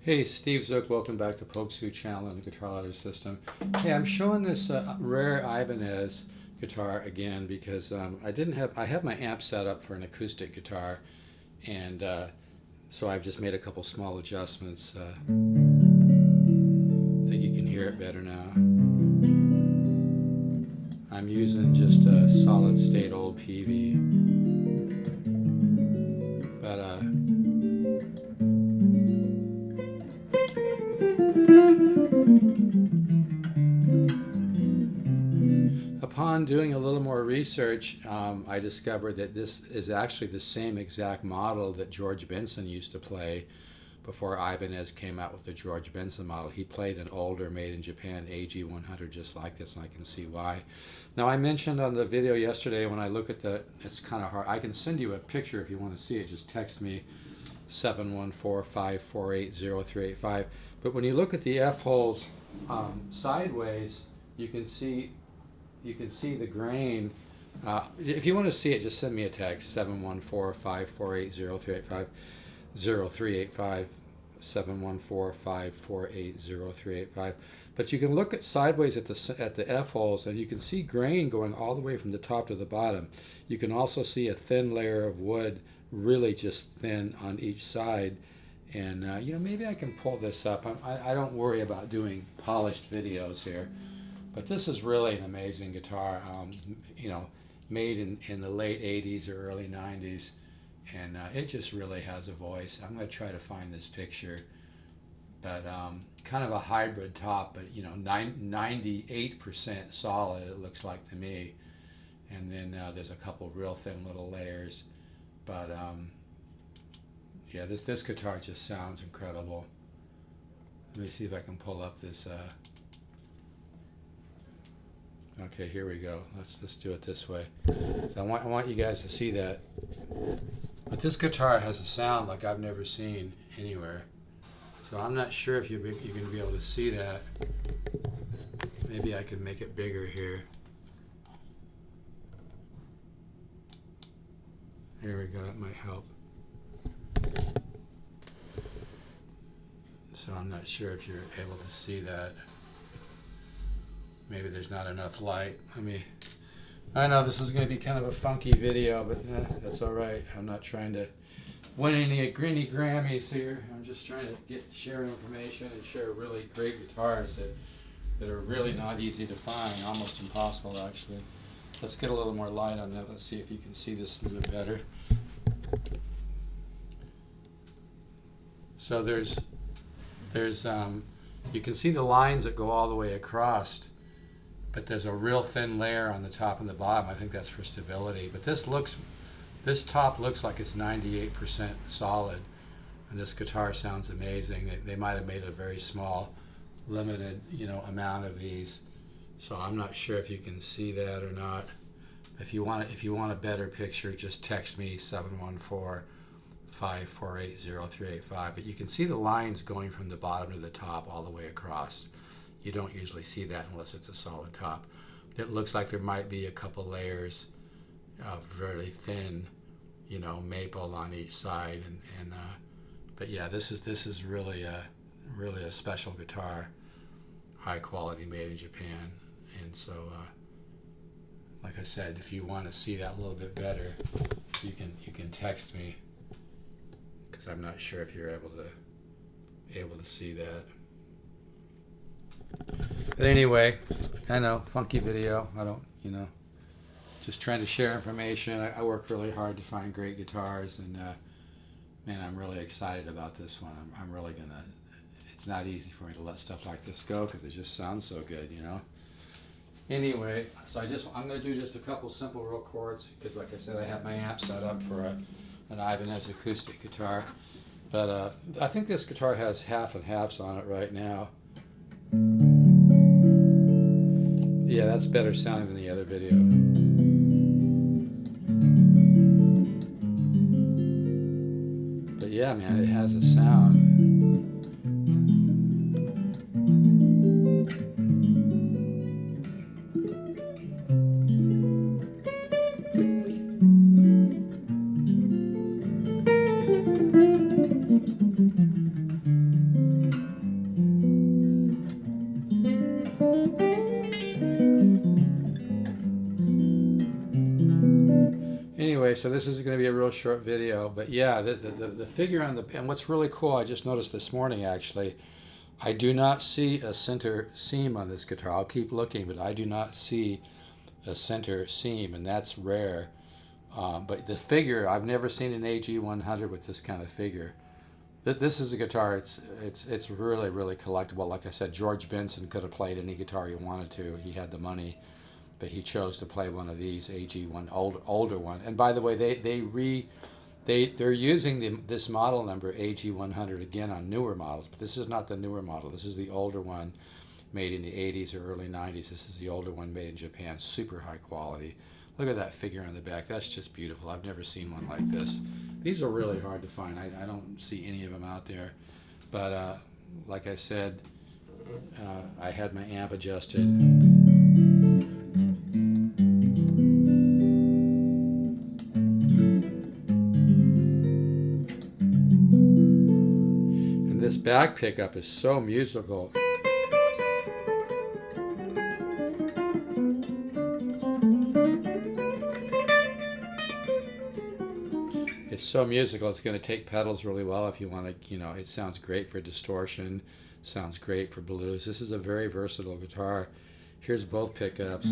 Hey, Steve Zook, welcome back to polkzoo channel and the guitar ladder system. Hey, I'm showing this rare Ibanez guitar again because I have my amp set up for an acoustic guitar, and so I've just made a couple small adjustments. I think you can hear it better now. I'm using just a solid state old PV, but upon doing a little more research, I discovered that this is actually the same exact model that George Benson used to play before Ibanez came out with the George Benson model. He played an older made in Japan AG 100 just like this, and I can see why. Now, I mentioned on the video yesterday when I look at it's kind of hard. I can send you a picture if you want to see it. Just text me 714-548-0385. But when you look at the F-holes sideways, you can see the grain. If you want to see it, just send me a text, 714-548-0385, 714-548-0385. But you can look at sideways at the F-holes, and you can see grain going all the way from the top to the bottom. You can also see a thin layer of wood, really just thin on each side. And maybe I can pull this up. I don't worry about doing polished videos here. But this is really an amazing guitar, made in the late 80s or early 90s, and it just really has a voice. I'm going to try to find this picture, but kind of a hybrid top, but 98% solid, it looks like to me, and then there's a couple real thin little layers, but yeah, this guitar just sounds incredible. Let me see if I can pull up this. Okay, here we go. Let's do it this way. So I want you guys to see that. But this guitar has a sound like I've never seen anywhere. So I'm not sure if you're going to be able to see that. Maybe I can make it bigger here. There we go. That might help. So I'm not sure if you're able to see that. Maybe there's not enough light. I know this is going to be kind of a funky video, but that's all right. I'm not trying to win any Grammys here. I'm just trying to share information and share really great guitars that are really not easy to find, almost impossible actually. Let's get a little more light on that. Let's see if you can see this a little bit better. So there's you can see the lines that go all the way across. But there's a real thin layer on the top and the bottom. I think that's for stability. But this top looks like it's 98% solid, and this guitar sounds amazing. They might have made a very small, limited, amount of these. So I'm not sure if you can see that or not. If you want a better picture, just text me 714-548-0385. But you can see the lines going from the bottom to the top all the way across. You don't usually see that unless it's a solid top. It looks like there might be a couple layers of very thin, maple on each side, but yeah, this is really a special guitar, high quality, made in Japan. And so, like I said, if you want to see that a little bit better, you can text me, because I'm not sure if you're able to see that. But anyway, I know, funky video. I don't, just trying to share information. I work really hard to find great guitars, and man, I'm really excited about this one. I'm really gonna. It's not easy for me to let stuff like this go because it just sounds so good, Anyway, so I'm gonna do just a couple simple real chords because, like I said, I have my amp set up for an Ibanez acoustic guitar. But I think this guitar has half and halves on it right now. Yeah, that's better sounding than the other video. But yeah, man, it has a sound. anyway, so this is going to be a real short video, but yeah, the figure on the, and what's really cool, I just noticed this morning actually, I do not see a center seam on this guitar. I'll keep looking, but I do not see a center seam, and that's rare. But the figure, I've never seen an AG100 with this kind of figure. This is a guitar, it's really, really collectible. Like I said, George Benson could have played any guitar he wanted to. He had the money, but he chose to play one of these, AG1, older one. And by the way, they're using this model number, AG100, again on newer models, but this is not the newer model. This is the older one made in the 80s or early 90s. This is the older one made in Japan, super high quality. Look at that figure on the back. That's just beautiful. I've never seen one like this. These are really hard to find. I don't see any of them out there. But like I said, I had my amp adjusted. And this back pickup is so musical. It's so musical, it's going to take pedals really well if you want to, it sounds great for distortion, sounds great for blues. This is a very versatile guitar. Here's both pickups.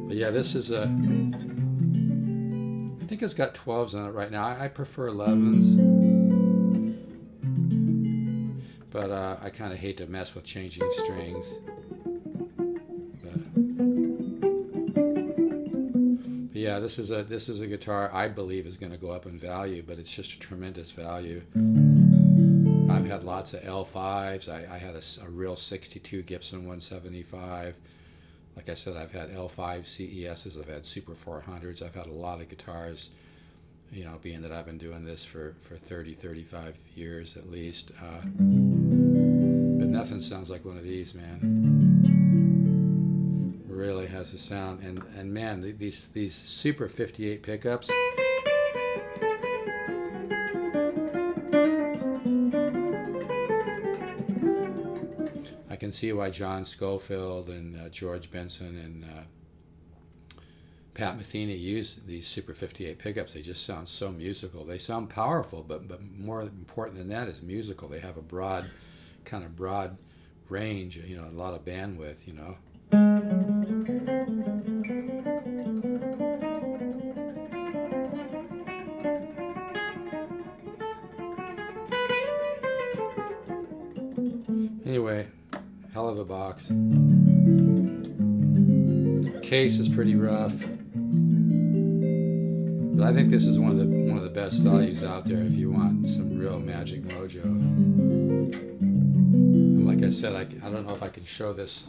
But yeah, this is I think it's got 12s on it right now. I prefer 11s. But I kind of hate to mess with changing strings. Yeah, this is a guitar I believe is going to go up in value, but it's just a tremendous value. I've had lots of L5s. I had a real 62 Gibson 175. Like I said, I've had L5 CESs. I've had Super 400s. I've had a lot of guitars, being that I've been doing this for 30, 35 years at least. But nothing sounds like one of these, man. Really has a sound, and man, these Super 58 pickups, I can see why John Scofield and George Benson and Pat Metheny use these Super 58 pickups. They just sound so musical. They sound powerful, but more important than that is musical. They have a broad range, a lot of bandwidth, Anyway, hell of a box. Case is pretty rough, but I think this is one of the best values out there if you want some real magic mojo. And like I said, I don't know if I can show this.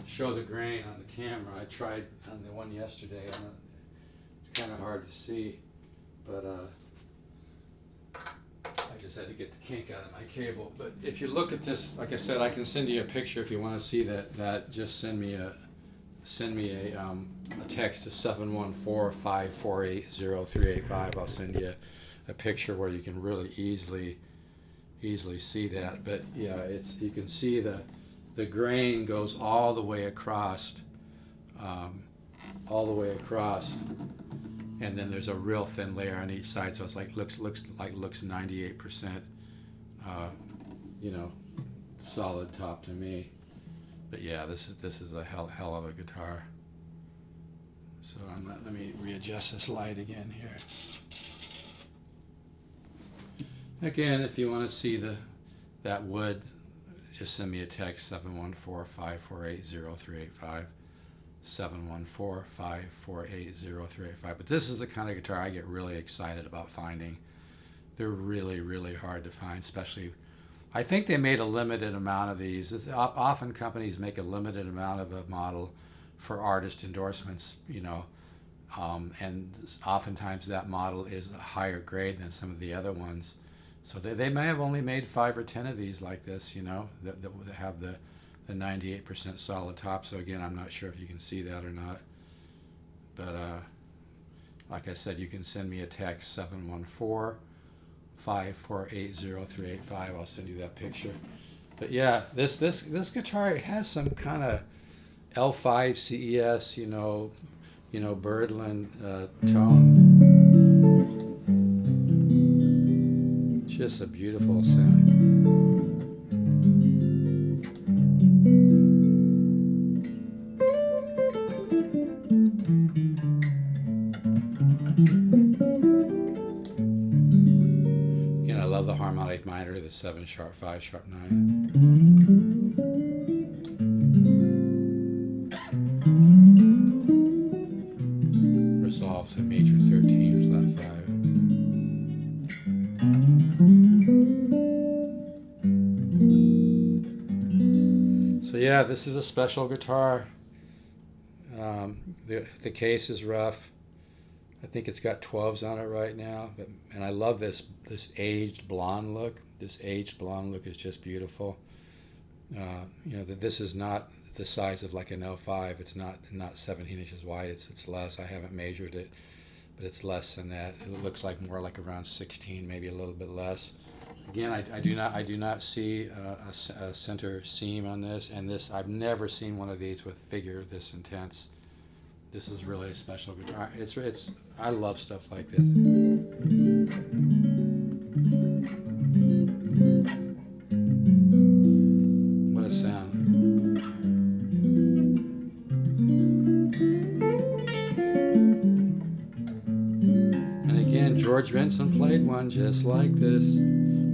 Show the grain on the camera. I tried on the one yesterday. It's kind of hard to see, but I just had to get the kink out of my cable. But if you look at this, like I said, I can send you a picture if you want to see that. Just send me a text to 714-548-0385. I'll send you a picture where you can really easily see that. But yeah, you can see the grain goes all the way across, and then there's a real thin layer on each side, so it's looks 98%, solid top to me. But yeah, this is a hell of a guitar. So let me readjust this light again here. Again, if you want to see that wood, just send me a text, 714-548-0385, 714-548-0385. But this is the kind of guitar I get really excited about finding. They're really, really hard to find, especially, I think they made a limited amount of these. Often companies make a limited amount of a model for artist endorsements, and oftentimes that model is a higher grade than some of the other ones. So they may have only made 5 or 10 of these like this, that have the 98% solid top. So again, I'm not sure if you can see that or not. But like I said, you can send me a text, 714-548-0385. I'll send you that picture. But yeah, this guitar has some kind of L5 CES, Birdland tone. Just a beautiful sound. I love the harmonic minor, the 7 sharp 5 sharp 9. Resolves a major 13 flat 5. So yeah, this is a special guitar. The case is rough. I think it's got 12s on it right now, and I love this aged blonde look. This aged blonde look is just beautiful. That this is not the size of like an L5. It's not 17 inches wide. It's less. I haven't measured it, but it's less than that. It looks like more like around 16, maybe a little bit less. Again, I do not see a center seam on this, and this I've never seen one of these with figure this intense. This is really a special guitar. I love stuff like this. What a sound. And again, George Benson played one just like this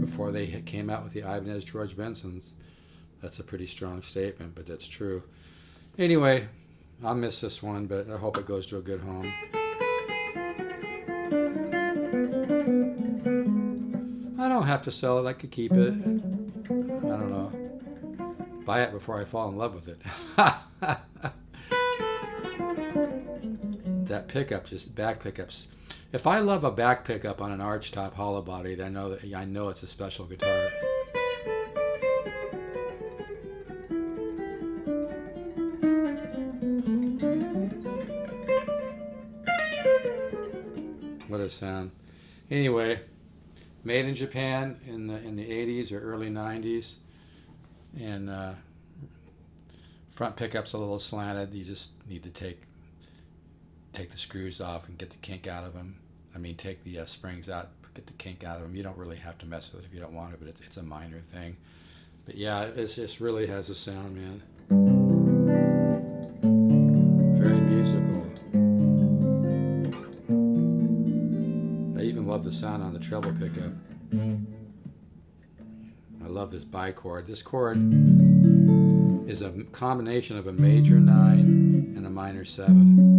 before they came out with the Ibanez George Bensons. That's a pretty strong statement, but that's true. Anyway, I'll miss this one, but I hope it goes to a good home. I don't have to sell it. I could keep it. I don't know. Buy it before I fall in love with it. That pickup, just back pickups. If I love a back pickup on an archtop hollow body, then I know it's a special guitar. What a sound. Anyway, made in Japan in the 80s or early 90s, and front pickup's a little slanted. You just need to take the screws off and get the kink out of them. I mean, take the springs out, get the kink out of them. You don't really have to mess with it if you don't want it, but it's a minor thing. But yeah, it just really has a sound, man. Very musical. I even love the sound on the treble pickup. I love this bichord. This chord is a combination of a major 9 and a minor 7.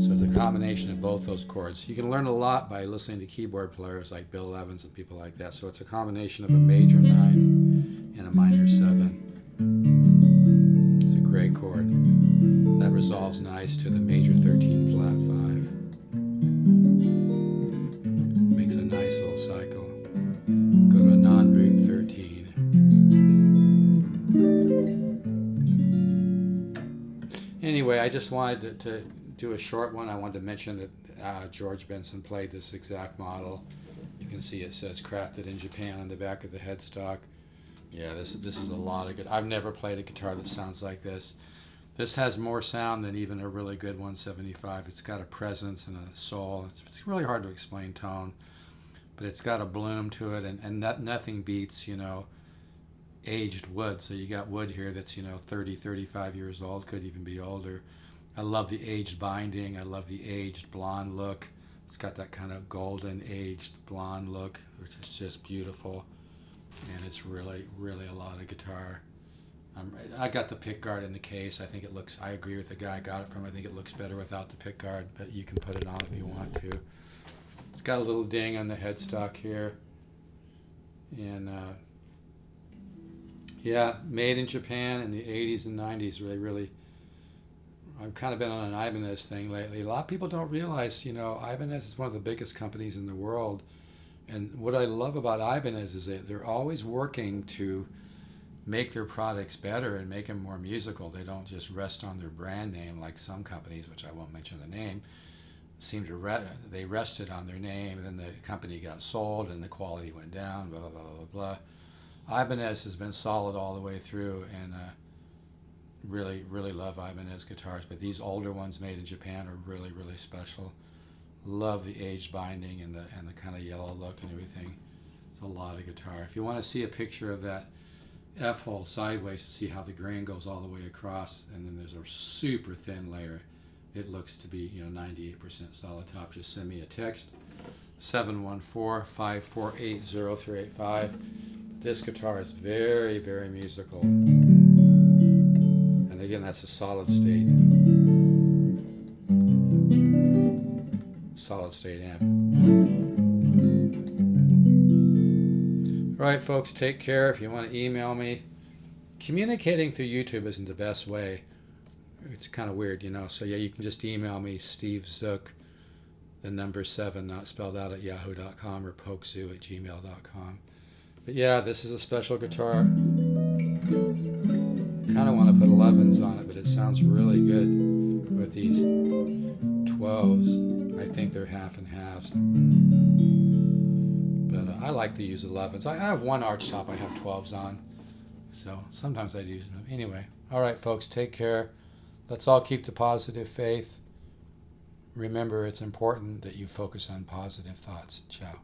So it's a combination of both those chords. You can learn a lot by listening to keyboard players like Bill Evans and people like that. So it's a combination of a major 9 and a minor 7. It's a great chord. That resolves nice to the major 13 flat 5. Makes a nice little cycle. Go to a non-root 13. Anyway, I just wanted to do a short one. I wanted to mention that George Benson played this exact model. You can see it says crafted in Japan on the back of the headstock. Yeah, this is a lot of good. I've never played a guitar that sounds like this. This has more sound than even a really good 175. It's got a presence and a soul. It's really hard to explain tone, but it's got a bloom to it, and nothing beats, aged wood. So you got wood here that's 30, 35 years old, could even be older. I love the aged binding. I love the aged blonde look. It's got that kind of golden aged blonde look, which is just beautiful, and it's really, really a lot of guitar. I got the Pickguard in the case. I think it looks, I agree with the guy I got it from. I think it looks better without the Pickguard, but you can put it on if you want to. It's got a little ding on the headstock here, and yeah, made in Japan in the 80s and 90s. Really, I've kind of been on an Ibanez thing lately. A lot of people don't realize, Ibanez is one of the biggest companies in the world. And what I love about Ibanez is that they're always working to make their products better and make them more musical. They don't just rest on their brand name like some companies, which I won't mention the name, they rested on their name, and then the company got sold and the quality went down, blah, blah, blah, blah, blah. Ibanez has been solid all the way through, and really, really love Ibanez guitars, but these older ones made in Japan are really, really special. Love the aged binding and the kind of yellow look and everything. It's a lot of guitar. If you want to see a picture of that F-hole sideways to see how the grain goes all the way across, and then there's a super thin layer, it looks to be 98% solid top. Just send me a text, 714-548-0385. This guitar is very, very musical. And again, that's a solid state amp. All right, folks, take care. If you want to email me, communicating through YouTube isn't the best way. It's kind of weird, So yeah, you can just email me, Steve Zook, the number 7, not spelled out, at yahoo.com, or polkzoo@gmail.com. But yeah, this is a special guitar. Kind of want to put 11s on it, but it sounds really good with these 12s. I think they're half and halves. But I like to use 11s. I have one arch top I have 12s on. So sometimes I use them. Anyway, all right, folks, take care. Let's all keep the positive faith. Remember, it's important that you focus on positive thoughts. Ciao.